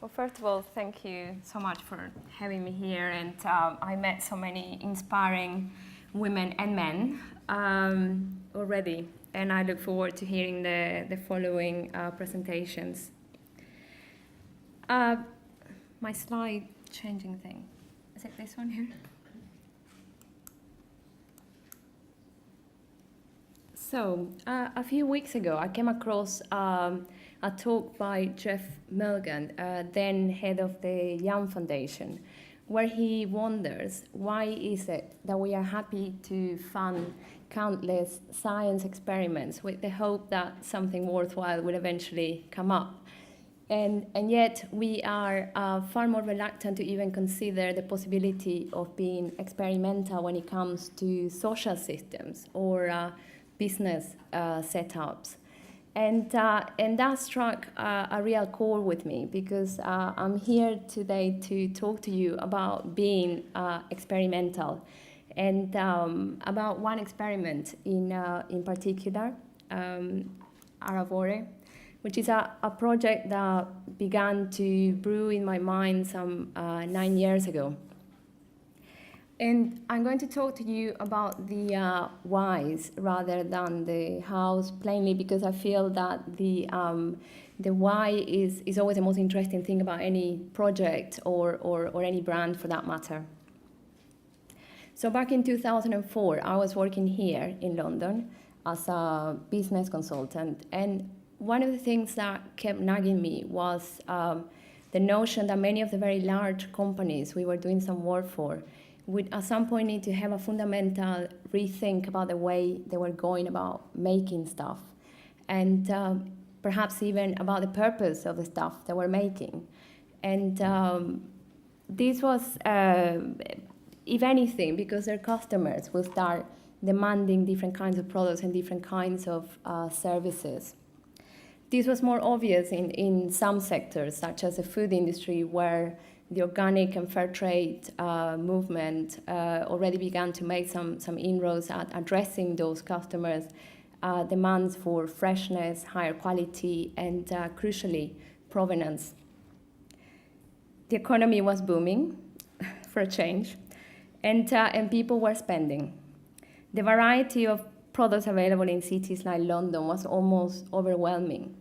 Well, first of all, thank you so much for having me here. And I met so many inspiring women and men already. And I look forward to hearing the following presentations. My slide changing thing. Is it this one here? So, a few weeks ago, I came across a talk by Jeff Milgan, then head of the Young Foundation, where he wonders why is it that we are happy to fund countless science experiments with the hope that something worthwhile will eventually come up. And yet we are far more reluctant to even consider the possibility of being experimental when it comes to social systems or business setups. And that struck a real chord with me because I'm here today to talk to you about being experimental and about one experiment in particular, Aravore, which is a project that began to brew in my mind some 9 years ago. And I'm going to talk to you about the whys rather than the hows, plainly because I feel that the why is always the most interesting thing about any project or any brand for that matter. So back in 2004, I was working here in London as a business consultant. And one of the things that kept nagging me was the notion that many of the very large companies we were doing some work for would at some point need to have a fundamental rethink about the way they were going about making stuff and perhaps even about the purpose of the stuff they were making. And this was, if anything, because their customers will start demanding different kinds of products and different kinds of services. This was more obvious in some sectors, such as the food industry, where the organic and fair trade movement already began to make some inroads at addressing those customers' demands for freshness, higher quality, and crucially, provenance. The economy was booming, for a change, and people were spending. The variety of products available in cities like London was almost overwhelming.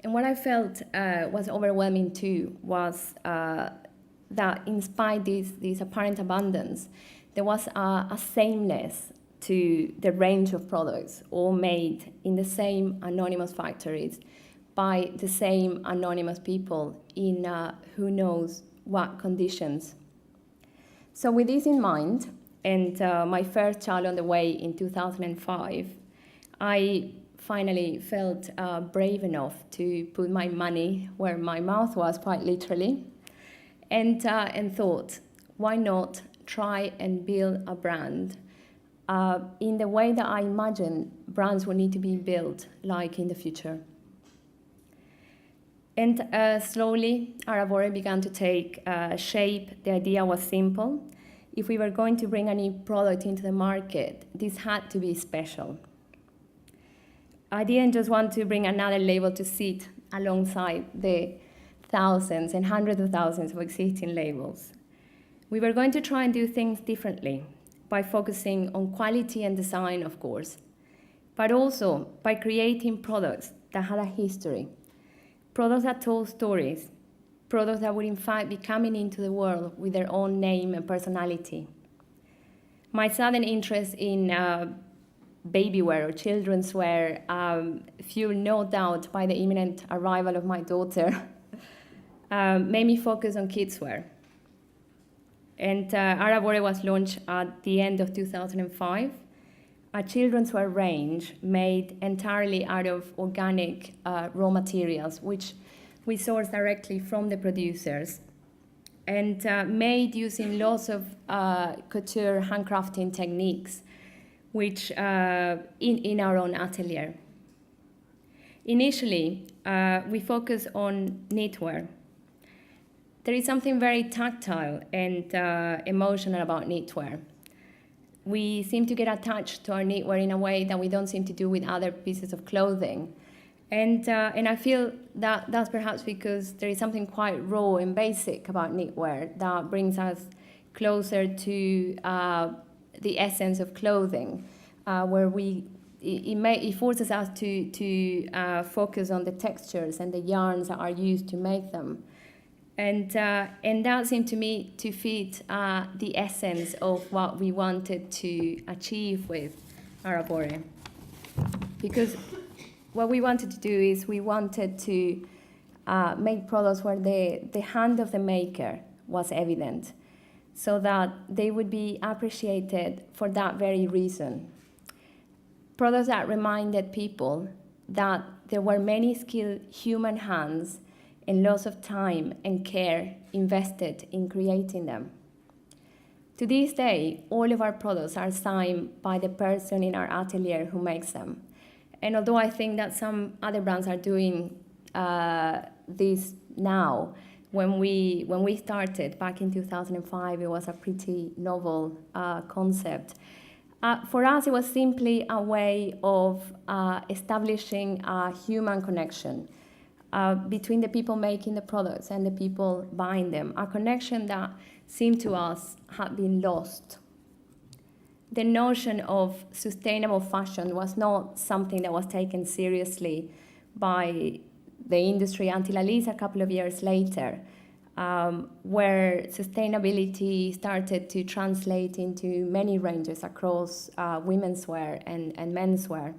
And what I felt was overwhelming too was that in spite of this apparent abundance, there was a sameness to the range of products, all made in the same anonymous factories by the same anonymous people in who knows what conditions. So with this in mind, and my first child on the way in 2005, I finally felt brave enough to put my money where my mouth was, quite literally, and thought, why not try and build a brand in the way that I imagine brands will need to be built, like in the future. And slowly, Aravore began to take shape. The idea was simple. If we were going to bring a new product into the market, this had to be special. I didn't just want to bring another label to sit alongside the thousands and hundreds of thousands of existing labels. We were going to try and do things differently by focusing on quality and design, of course, but also by creating products that had a history, products that told stories, products that would in fact be coming into the world with their own name and personality. My sudden interest in baby wear or children's wear, fueled no doubt by the imminent arrival of my daughter, made me focus on kids wear. And Aravore was launched at the end of 2005, a children's wear range made entirely out of organic raw materials, which we source directly from the producers, and made using lots of couture handcrafting techniques, which in our own atelier. Initially, we focused on knitwear. There is something very tactile and emotional about knitwear. We seem to get attached to our knitwear in a way that we don't seem to do with other pieces of clothing. And I feel that that's perhaps because there is something quite raw and basic about knitwear that brings us closer to the essence of clothing, where it forces us to focus on the textures and the yarns that are used to make them. And that seemed to me to fit the essence of what we wanted to achieve with Aravore. Because what we wanted to do is we wanted to make products where the hand of the maker was evident, so that they would be appreciated for that very reason. Products that reminded people that there were many skilled human hands and lots of time and care invested in creating them. To this day, all of our products are signed by the person in our atelier who makes them. And although I think that some other brands are doing this now, when we started back in 2005, it was a pretty novel concept. For us, it was simply a way of establishing a human connection between the people making the products and the people buying them, a connection that seemed to us had been lost. The notion of sustainable fashion was not something that was taken seriously by the industry until at least a couple of years later, where sustainability started to translate into many ranges across women's wear and menswear.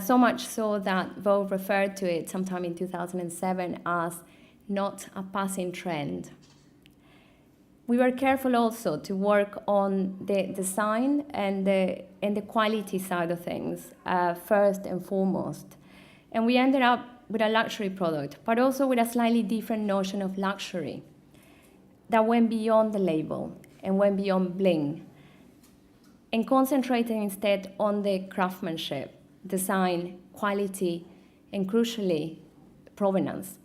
So much so that Vogue referred to it sometime in 2007 as not a passing trend. We were careful also to work on the design and the quality side of things first and foremost. And we ended up with a luxury product, but also with a slightly different notion of luxury that went beyond the label and went beyond bling, and concentrated instead on the craftsmanship, design, quality, and crucially, provenance.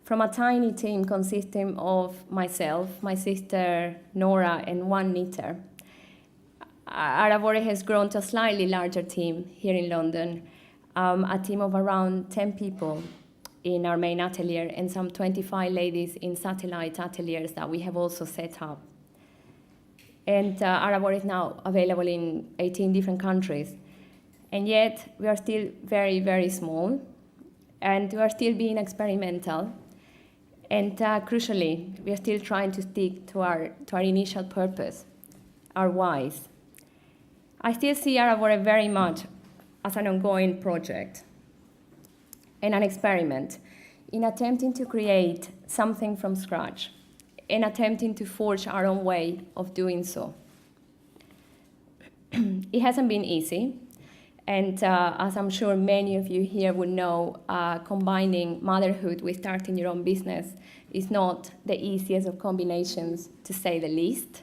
From a tiny team consisting of myself, my sister Nora, and one knitter, Aravore has grown to a slightly larger team here in London, a team of around 10 people in our main atelier and some 25 ladies in satellite ateliers that we have also set up. And Aravore is now available in 18 different countries. And yet we are still very, very small, and we are still being experimental. And crucially, we are still trying to stick to our initial purpose, our whys. I still see Aravore very much as an ongoing project and an experiment in attempting to create something from scratch and attempting to forge our own way of doing so. It hasn't been easy, and as I'm sure many of you here would know, combining motherhood with starting your own business is not the easiest of combinations, to say the least.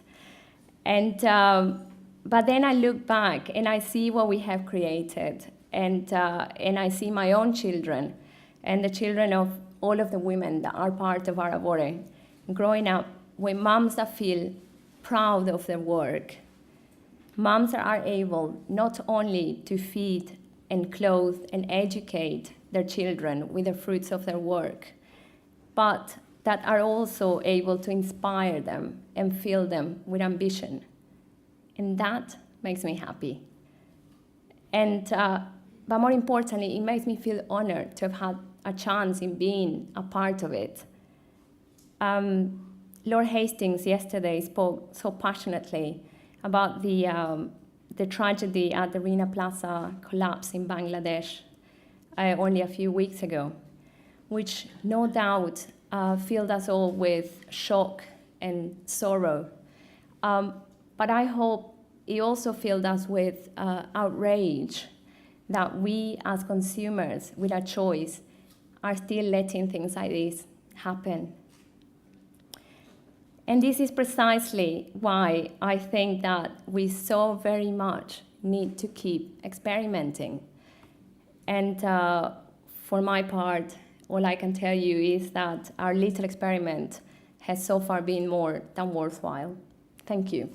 And but then I look back and I see what we have created, and I see my own children and the children of all of the women that are part of Aravore growing up with moms that feel proud of their work. Moms that are able not only to feed and clothe and educate their children with the fruits of their work, but that are also able to inspire them and fill them with ambition. And that makes me happy. And but more importantly, it makes me feel honored to have had a chance in being a part of it. Lord Hastings yesterday spoke so passionately about the tragedy at the Rana Plaza collapse in Bangladesh only a few weeks ago, which no doubt filled us all with shock and sorrow. But I hope it also filled us with outrage that we as consumers with a choice are still letting things like this happen. And this is precisely why I think that we so very much need to keep experimenting. And for my part, all I can tell you is that our little experiment has so far been more than worthwhile. Thank you.